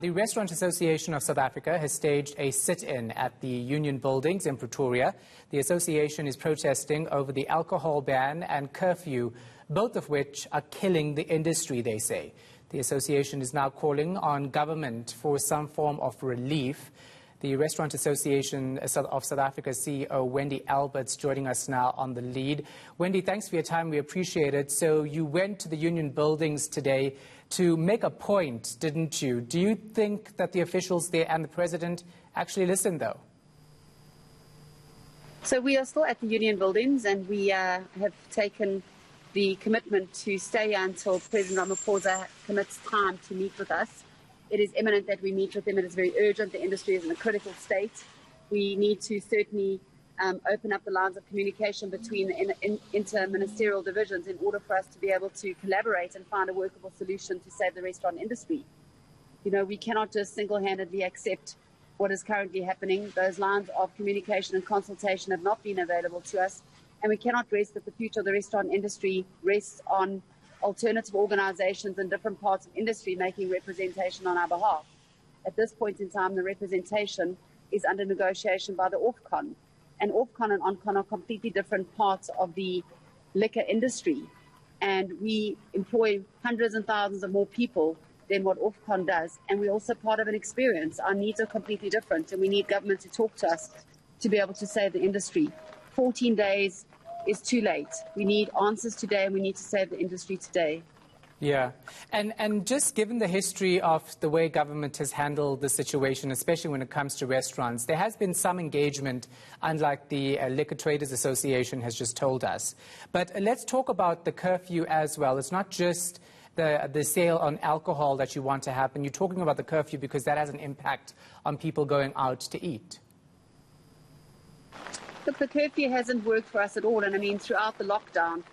The Restaurant Association of South Africa has staged a sit-in at the Union Buildings in Pretoria. The association is protesting over the alcohol ban and curfew, both of which are killing the industry, they say. The association is now calling on government for some form of relief. The Restaurant Association of South Africa CEO Wendy Albert's joining us now on the lead. Wendy, thanks for your time. We appreciate it. So you went to the Union Buildings today to make a point, didn't you? Do you think that the officials there and the president actually listened, though? So we are still at the Union Buildings, and we have taken the commitment to stay until President Ramaphosa commits time to meet with us. It is imminent that we meet with him. It is very urgent. The industry is in a critical state. We need to certainly open up the lines of communication between the inter-ministerial divisions in order for us to be able to collaborate and find a workable solution to save the restaurant industry. You know, we cannot just single-handedly accept what is currently happening. Those lines of communication and consultation have not been available to us, and we cannot rest that the future of the restaurant industry rests on alternative organisations in different parts of industry making representation on our behalf. At this point in time, the representation is under negotiation by the Ofcon. And Ofcon and Oncon are completely different parts of the liquor industry. And we employ hundreds and thousands of more people than what Ofcon does. And we're also part of an experience. Our needs are completely different, and we need government to talk to us to be able to save the industry. 14 days is too late. We need answers today, and we need to save the industry today. Yeah. And just given the history of the way government has handled the situation, especially when it comes to restaurants, there has been some engagement, unlike the Liquor Traders Association has just told us. But let's talk about the curfew as well. It's not just the sale on alcohol that you want to happen. You're talking about the curfew because that has an impact on people going out to eat. Look, the curfew hasn't worked for us at all, and I mean, throughout the lockdown,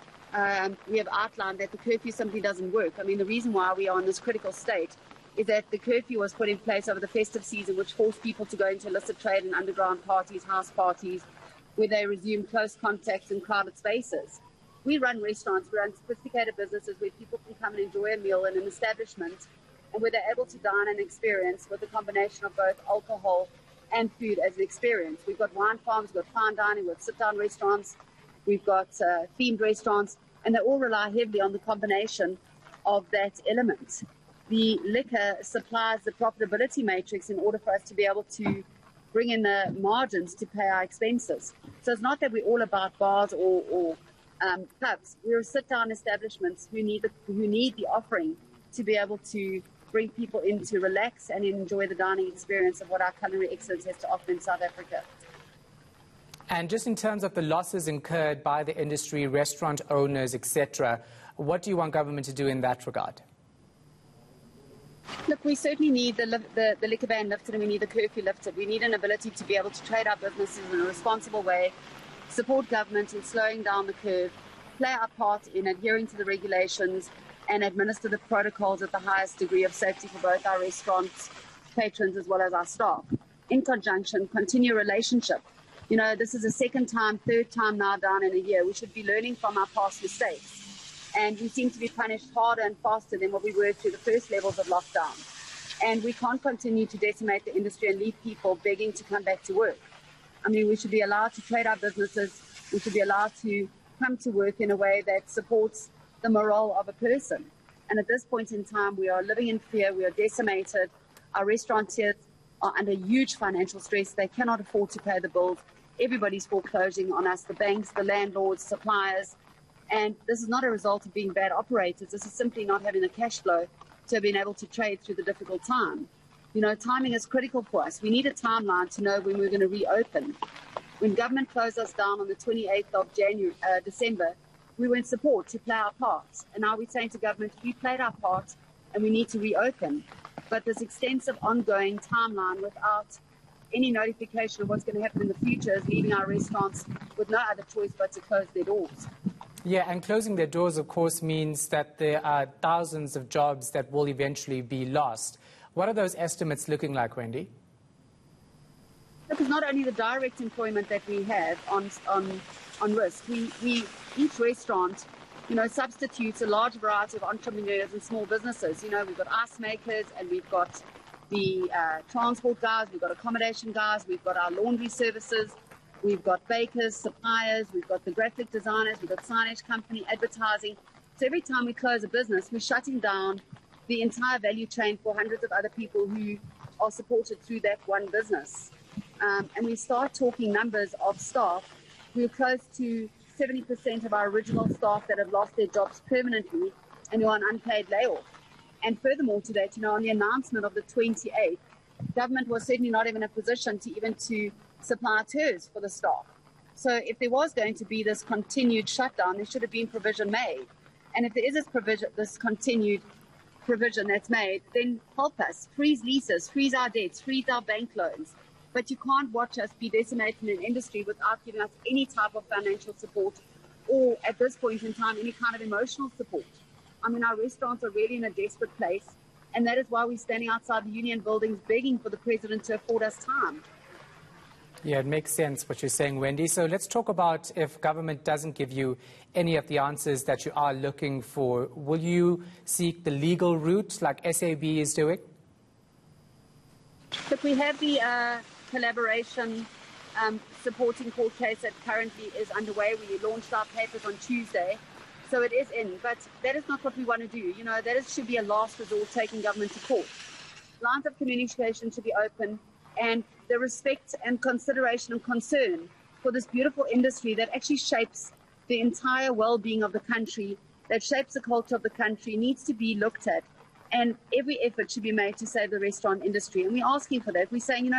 we have outlined that the curfew simply doesn't work. I mean, the reason why we are in this critical state is that the curfew was put in place over the festive season, which forced people to go into illicit trade and underground parties, house parties, where they resume close contacts in crowded spaces. We run restaurants, we run sophisticated businesses where people can come and enjoy a meal in an establishment, and where they're able to dine and experience with a combination of both alcohol and food as an experience. We've got wine farms, we've got fine dining, we've got sit-down restaurants, we've got themed restaurants, and they all rely heavily on the combination of that element. The liquor supplies the profitability matrix in order for us to be able to bring in the margins to pay our expenses. So it's not that we're all about bars or pubs. We're sit-down establishments who need the offering to be able to bring people in to relax and enjoy the dining experience of what our culinary excellence has to offer in South Africa. And just in terms of the losses incurred by the industry, restaurant owners, etc., what do you want government to do in that regard? Look, we certainly need the liquor ban lifted, and we need the curfew lifted. We need an ability to be able to trade our businesses in a responsible way, support government in slowing down the curve, play our part in adhering to the regulations, and administer the protocols at the highest degree of safety for both our restaurants, patrons, as well as our staff. In conjunction, continue a relationship. You know, this is the second time, third time now down in a year. We should be learning from our past mistakes. And we seem to be punished harder and faster than what we were through the first levels of lockdown. And we can't continue to decimate the industry and leave people begging to come back to work. I mean, we should be allowed to trade our businesses. We should be allowed to come to work in a way that supports the morale of a person. And at this point in time, we are living in fear. We are decimated. Our restaurateurs are under huge financial stress. They cannot afford to pay the bills. Everybody's foreclosing on us, the banks, the landlords, suppliers. And this is not a result of being bad operators. This is simply not having the cash flow to have been able to trade through the difficult time. You know, timing is critical for us. We need a timeline to know when we're going to reopen. When government closed us down on the 28th of December, we were in support to play our part. And now we're saying to government, we played our part and we need to reopen. But this extensive ongoing timeline without any notification of what's going to happen in the future is leaving our restaurants with no other choice but to close their doors. Yeah, and closing their doors, of course, means that there are thousands of jobs that will eventually be lost. What are those estimates looking like, Wendy? Look, it's not only the direct employment that we have on risk. Each restaurant, you know, substitutes a large variety of entrepreneurs and small businesses. You know, we've got ice makers and we've got the transport guys, we've got accommodation guys, we've got our laundry services, we've got bakers, suppliers, we've got the graphic designers, we've got signage company, advertising. So every time we close a business, we're shutting down the entire value chain for hundreds of other people who are supported through that one business. And we start talking numbers of staff. We're close to 70% of our original staff that have lost their jobs permanently and who are on unpaid layoff. And furthermore to that, on the announcement of the 28th, government was certainly not even in a position to supply TERS for the staff. So if there was going to be this continued shutdown, there should have been provision made. And if there is this continued provision that's made, then help us, freeze leases, freeze our debts, freeze our bank loans. But you can't watch us be decimated in an industry without giving us any type of financial support or, at this point in time, any kind of emotional support. I mean, our restaurants are really in a desperate place, and that is why we're standing outside the union buildings begging for the president to afford us time. Yeah, it makes sense what you're saying, Wendy. So let's talk about if government doesn't give you any of the answers that you are looking for. Will you seek the legal route like SAB is doing? Look, we have the collaboration supporting court case that currently is underway. We launched our papers on Tuesday. So it is in, but that is not what we want to do. Should be a last resort, taking government to court. Lines of communication should be open, and the respect and consideration and concern for this beautiful industry that actually shapes the entire well-being of the country, that shapes the culture of the country, needs to be looked at. And every effort should be made to save the restaurant industry. And we're asking for that. We're saying,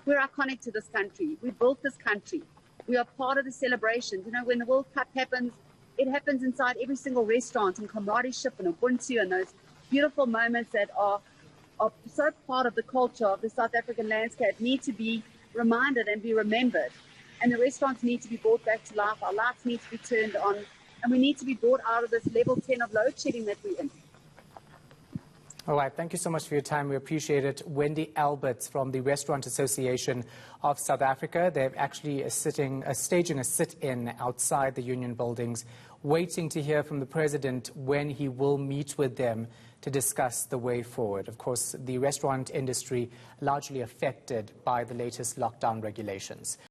we're iconic to this country. We built this country. We are part of the celebrations. When the World Cup happens, it happens inside every single restaurant, and camaraderie and Ubuntu and those beautiful moments that are so part of the culture of the South African landscape need to be reminded and be remembered. And the restaurants need to be brought back to life. Our lights need to be turned on, and we need to be brought out of this level 10 of load shedding that we're in. All right. Thank you so much for your time. We appreciate it. Wendy Alberts from the Restaurant Association of South Africa. They're actually staging a sit-in outside the union buildings, waiting to hear from the president when he will meet with them to discuss the way forward. Of course, the restaurant industry largely affected by the latest lockdown regulations.